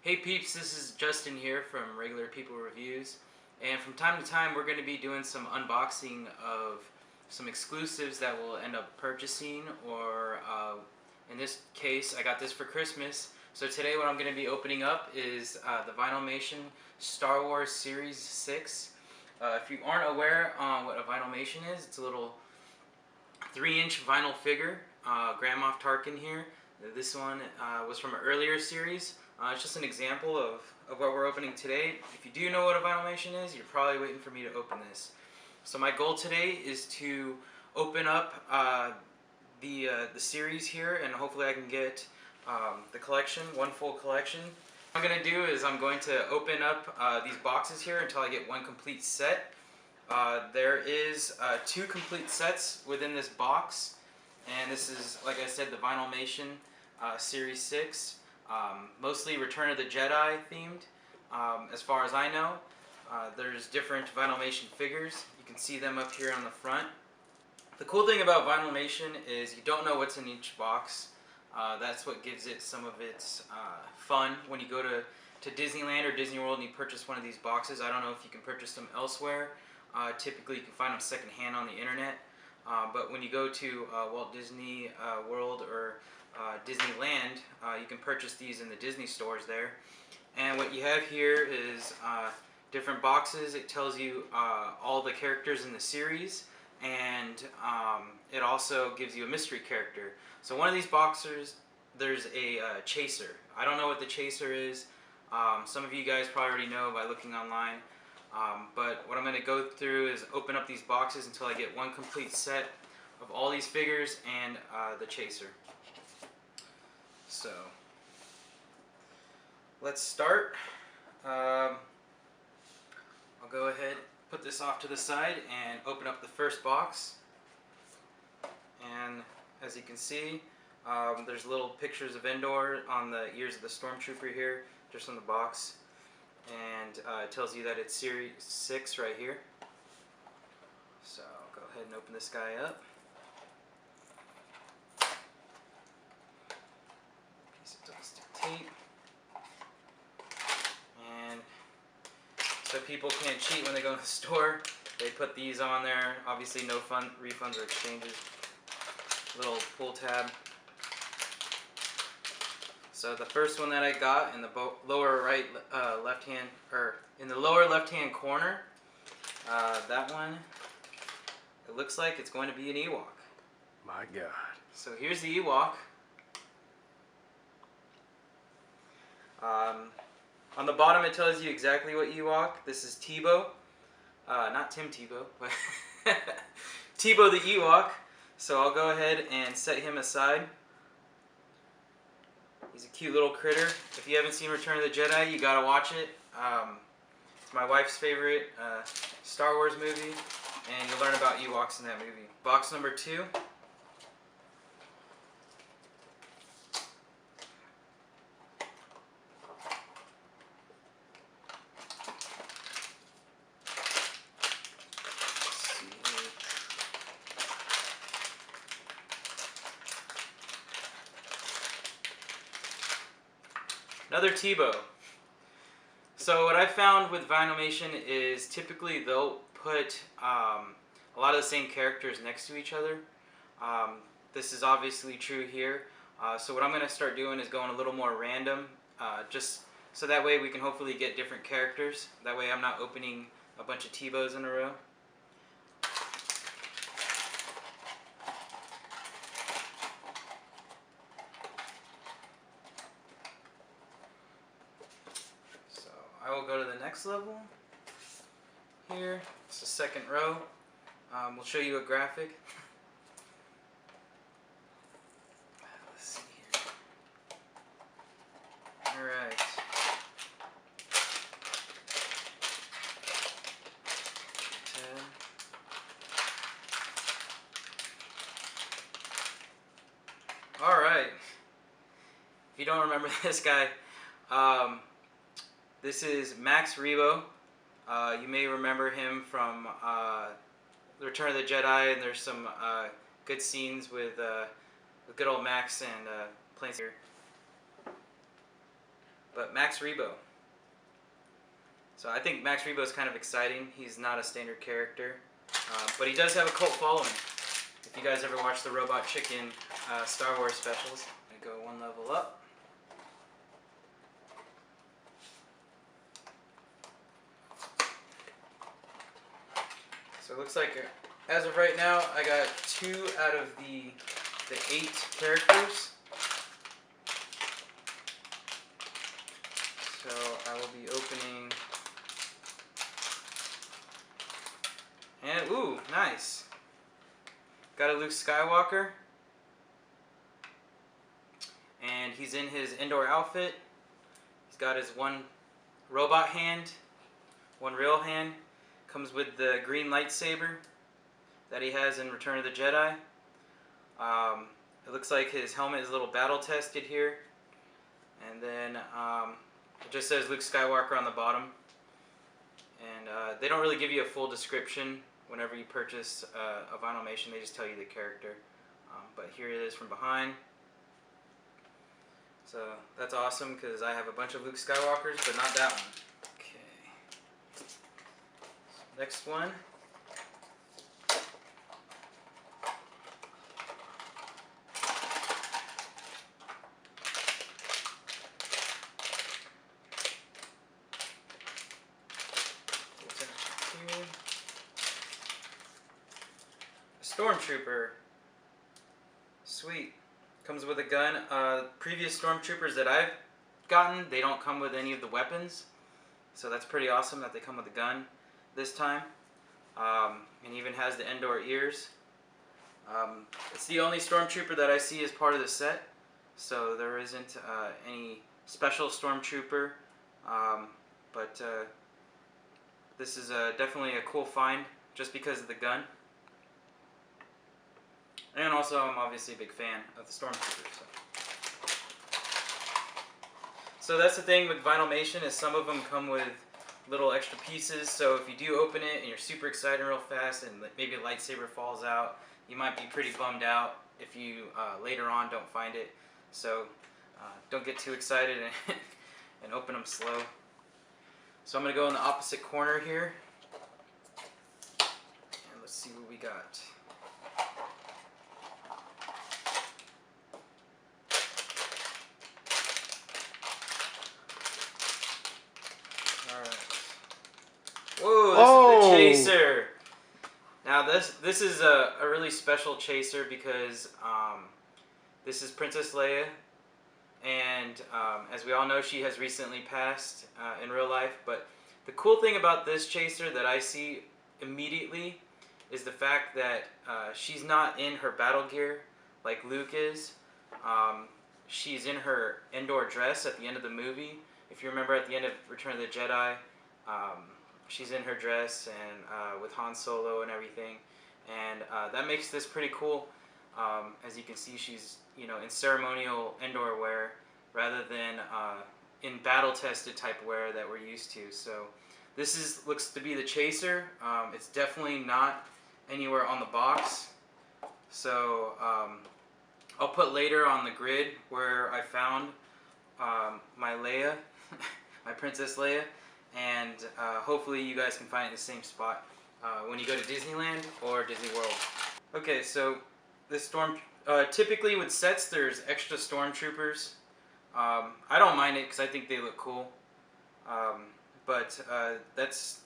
Hey peeps, this is Justin here from Regular People Reviews, and from time to time we're going to be doing some unboxing of some exclusives that we'll end up purchasing, or in this case I got this for Christmas. So today what I'm going to be opening up is the Vinylmation Star Wars Series 6. If you aren't aware what a Vinylmation is, it's a little 3-inch vinyl figure, Grand Moff Tarkin here. This one was from an earlier series. It's just an example of what we're opening today. If you do know what a Vinylmation is, you're probably waiting for me to open this. So my goal today is to open up the series here, and hopefully I can get the collection, one full collection. What I'm going to do is I'm going to open up these boxes here until I get one complete set. There is 2 complete sets within this box, and this is, like I said, the Vinylmation Series 6. Mostly Return of the Jedi themed, as far as I know. There's different Vinylmation figures. You can see them up here on the front. The cool thing about Vinylmation is you don't know what's in each box. That's what gives it some of its fun. When you go to Disneyland or Disney World and you purchase one of these boxes, I don't know if you can purchase them elsewhere. Typically you can find them secondhand on the internet. But when you go to Walt Disney World or Disneyland, you can purchase these in the Disney stores there. And what you have here is different boxes. It tells you all the characters in the series, and it also gives you a mystery character. So one of these boxes, there's a chaser. I don't know what the chaser is. Some of you guys probably already know by looking online. But what I'm going to go through is open up these boxes until I get one complete set of all these figures and the chaser. So let's start. I'll go ahead, put this off to the side, and open up the first box. And as you can see, there's little pictures of Endor on the ears of the Stormtrooper here, just on the box. And it tells you that it's Series 6 right here. So I'll go ahead and open this guy up. Piece of plastic tape. And so people can't cheat when they go to the store, they put these on there. Obviously no refunds or exchanges. Little pull tab. So the first one that I got in the lower right left hand, or in the lower left hand corner, that one, it looks like it's going to be an Ewok. My God. So here's the Ewok. On the bottom it tells you exactly what Ewok. This is Tebow. Not Tim Tebow, but Tebow the Ewok. So I'll go ahead and set him aside. He's a cute little critter. If you haven't seen Return of the Jedi, you gotta watch it. It's my wife's favorite Star Wars movie, and you'll learn about Ewoks in that movie. Box number 2. Another Tebow. So what I found with Vinylmation is typically they'll put a lot of the same characters next to each other. This is obviously true here. So what I'm going to start doing is going a little more random, just so that way we can hopefully get different characters. That way I'm not opening a bunch of Tebows in a row. I will go to the next level. Here, it's the second row. We'll show you a graphic. Let's see here. Alright. Alright. If you don't remember this guy, this is Max Rebo. You may remember him from Return of the Jedi, and there's some good scenes with good old Max and planes here. but Max Rebo. So I think Max Rebo is kind of exciting. He's not a standard character, but he does have a cult following. If you guys ever watch the Robot Chicken Star Wars specials, I go one level up. So it looks like, as of right now, I got 2 out of the 8 characters. So I will be opening, and ooh, nice. Got a Luke Skywalker, and he's in his indoor outfit. He's got his one robot hand, one real hand. Comes with the green lightsaber that he has in Return of the Jedi. It looks like his helmet is a little battle tested here, and then it just says Luke Skywalker on the bottom. And they don't really give you a full description whenever you purchase a Vinylmation. They just tell you the character. But here it is from behind. So that's awesome because I have a bunch of Luke Skywalkers, but not that one. Okay. So next one. Stormtrooper. Sweet. Comes with a gun. Previous Stormtroopers that I've gotten, they don't come with any of the weapons. So that's pretty awesome that they come with a gun this time. And even has the Endor ears. It's the only Stormtrooper that I see as part of the set. So there isn't any special Stormtrooper. But this is definitely a cool find just because of the gun. And also, I'm obviously a big fan of the Stormtroopers. So that's the thing with Vinylmation, is some of them come with little extra pieces. So if you do open it and you're super excited real fast and maybe a lightsaber falls out, you might be pretty bummed out if you later on don't find it. So don't get too excited and open them slow. So I'm going to go in the opposite corner here. And let's see what we got. Whoa, this is the chaser. Now this is a really special chaser because this is Princess Leia, and as we all know, she has recently passed in real life. But the cool thing about this chaser that I see immediately is the fact that she's not in her battle gear like Luke is. She's in her indoor dress at the end of the movie. If you remember, at the end of Return of the Jedi, she's in her dress and with Han Solo and everything, and that makes this pretty cool. As you can see, she's in ceremonial indoor wear rather than in battle-tested type wear that we're used to. So this looks to be the chaser. It's definitely not anywhere on the box. So I'll put later on the grid where I found my Leia, my Princess Leia. And hopefully you guys can find it in the same spot when you go to Disneyland or Disney World. Okay, so this typically with sets there's extra Stormtroopers. I don't mind it because I think they look cool. But that's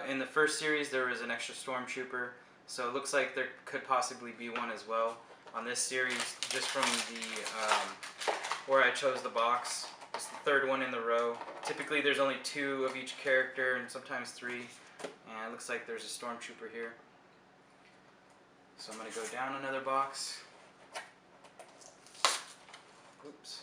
in the first series there was an extra Stormtrooper, so it looks like there could possibly be one as well on this series, just from the where I chose the box. It's the third one in the row. Typically there's only 2 of each character and sometimes 3. And it looks like there's a Stormtrooper here. So I'm going to go down another box. Oops.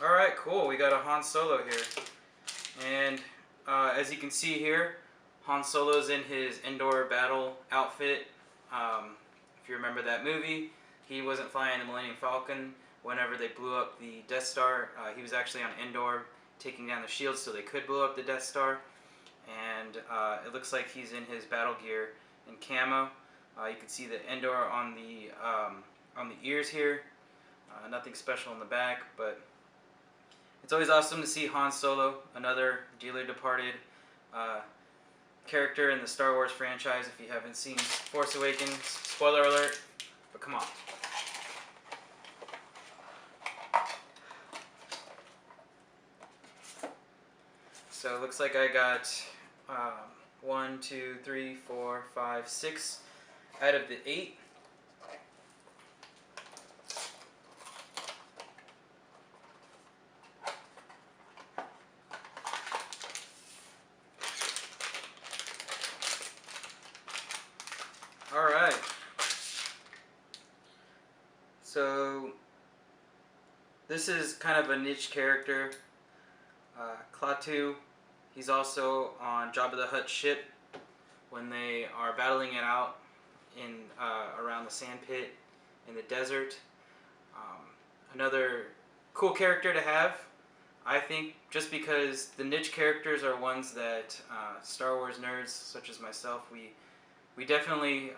Alright, cool. We got a Han Solo here. And as you can see here, Han Solo's in his indoor battle outfit. If you remember that movie, he wasn't flying the Millennium Falcon whenever they blew up the Death Star. He was actually on indoor taking down the shields so they could blow up the Death Star. and it looks like he's in his battle gear in camo. You can see the Endor on the ears here. Nothing special in the back, but it's always awesome to see Han Solo, another dearly departed character in the Star Wars franchise. If you haven't seen Force Awakens, spoiler alert, but come on. So it looks like I got 1, 2, 3, 4, 5, 6 out of the 8. Alright. So this is kind of a niche character. Klaatu. He's also on Jabba the Hutt's ship when they are battling it out in around the sand pit in the desert. Another cool character to have, I think, just because the niche characters are ones that Star Wars nerds such as myself, we definitely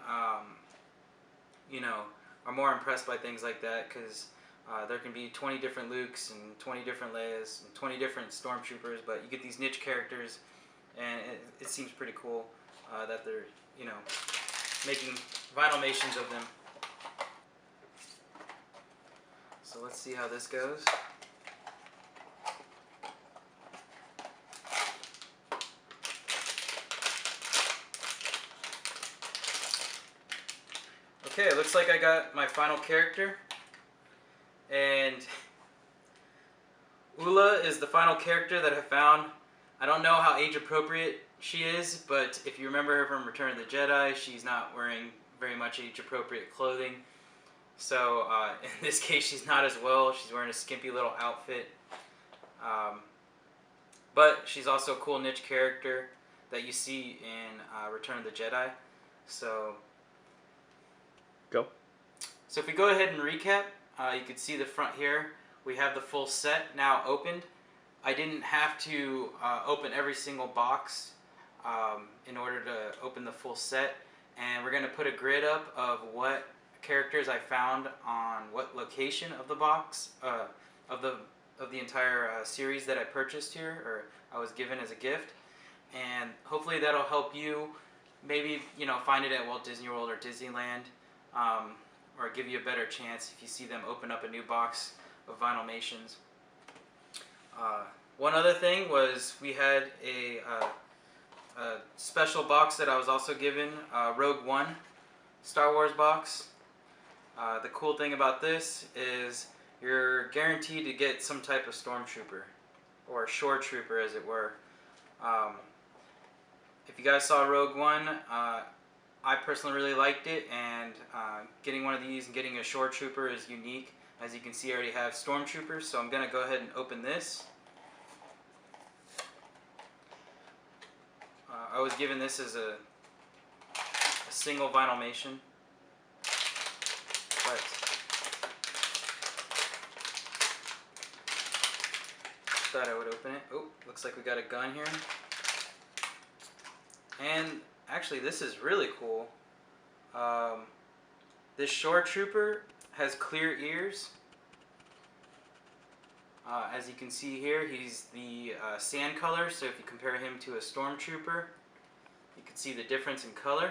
you know, are more impressed by things like that, because there can be 20 different Lukes and 20 different Leias and 20 different Stormtroopers, but you get these niche characters, and it seems pretty cool that they're, you know, making Vinylmations of them. So let's see how this goes. Okay, it looks like I got my final character, and Ula is the final character that I found. I don't know how age appropriate she is, but if you remember her from Return of the Jedi, she's not wearing very much age appropriate clothing. So in this case, she's not as well. She's wearing a skimpy little outfit. But she's also a cool niche character that you see in Return of the Jedi. So Go. So if we go ahead and recap, you can see the front here. We have the full set now opened. I didn't have to open every single box in order to open the full set. And we're going to put a grid up of what characters I found on what location of the box, of the entire series that I purchased here, or I was given as a gift. And hopefully that'll help you maybe, you know, find it at Walt Disney World or Disneyland. Or give you a better chance if you see them open up a new box of Vinylmations. One other thing was we had a special box that I was also given, Rogue One Star Wars box. The cool thing about this is you're guaranteed to get some type of stormtrooper, or shore trooper as it were. If you guys saw Rogue One, I personally really liked it, and getting one of these and getting a shore trooper is unique. As you can see, I already have stormtroopers, so I'm going to go ahead and open this. I was given this as a single Vinylmation, but thought I would open it. Oh, looks like we got a gun here. And actually, this is really cool. This shore trooper has clear ears. As you can see here, he's the sand color, so if you compare him to a stormtrooper, you can see the difference in color.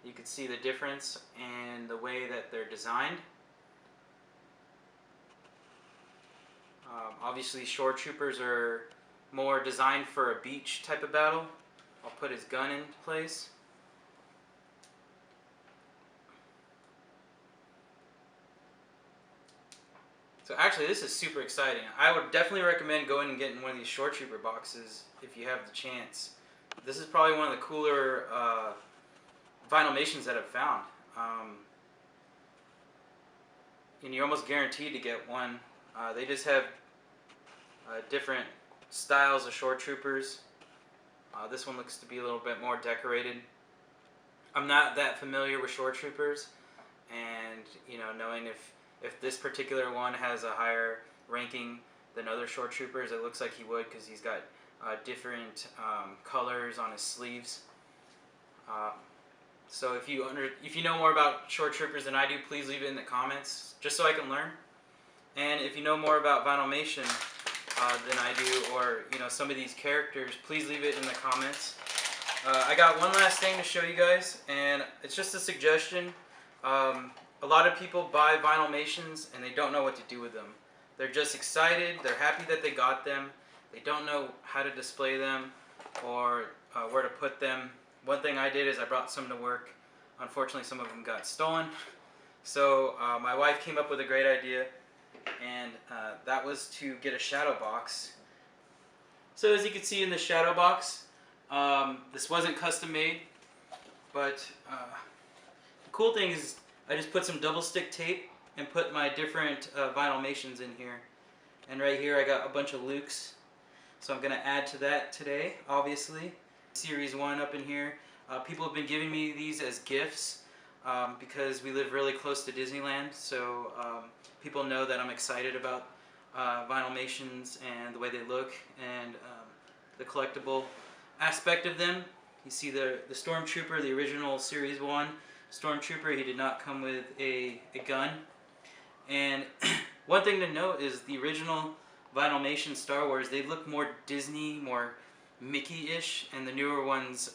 You can see the difference in the way that they're designed. Obviously, shore troopers are more designed for a beach type of battle. I'll put his gun in place. So actually, this is super exciting. I would definitely recommend going and getting one of these shore trooper boxes if you have the chance. This is probably one of the cooler Vinylmations that I've found. And you're almost guaranteed to get one. They just have different styles of shore troopers. This one looks to be a little bit more decorated. I'm not that familiar with shore troopers, and you know, knowing if this particular one has a higher ranking than other short troopers. It looks like he would because he's got different colors on his sleeves. So if you know more about short troopers than I do, please leave it in the comments, just so I can learn. And if you know more about Vinylmation than I do, or some of these characters, please leave it in the comments. I got one last thing to show you guys, and it's just a suggestion. A lot of people buy Vinylmations and they don't know what to do with them. They're just excited, they're happy that they got them, they don't know how to display them or where to put them. One thing I did is I brought some to work. Unfortunately, some of them got stolen. So my wife came up with a great idea, and that was to get a shadow box. So as you can see in the shadow box, this wasn't custom made, but the cool thing is I just put some double stick tape and put my different Vinylmations in here. And right here I got a bunch of Lukes, so I'm going to add to that today, obviously. Series 1 up in here. People have been giving me these as gifts because we live really close to Disneyland, so people know that I'm excited about Vinylmations and the way they look and the collectible aspect of them. You see the Stormtrooper, the original Series 1 Stormtrooper, he did not come with a gun. And one thing to note is the original Vinylmation Star Wars, they look more Disney, more Mickey-ish, and the newer ones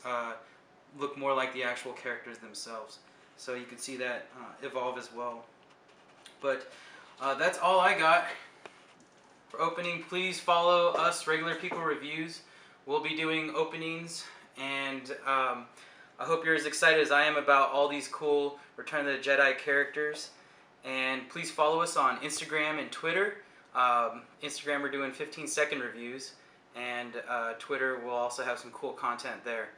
look more like the actual characters themselves. So you can see that evolve as well. But that's all I got for opening. Please follow us, Regular People Reviews. We'll be doing openings, and I hope you're as excited as I am about all these cool Return of the Jedi characters. And please follow us on Instagram and Twitter. Instagram, we're doing 15-second reviews, and Twitter will also have some cool content there.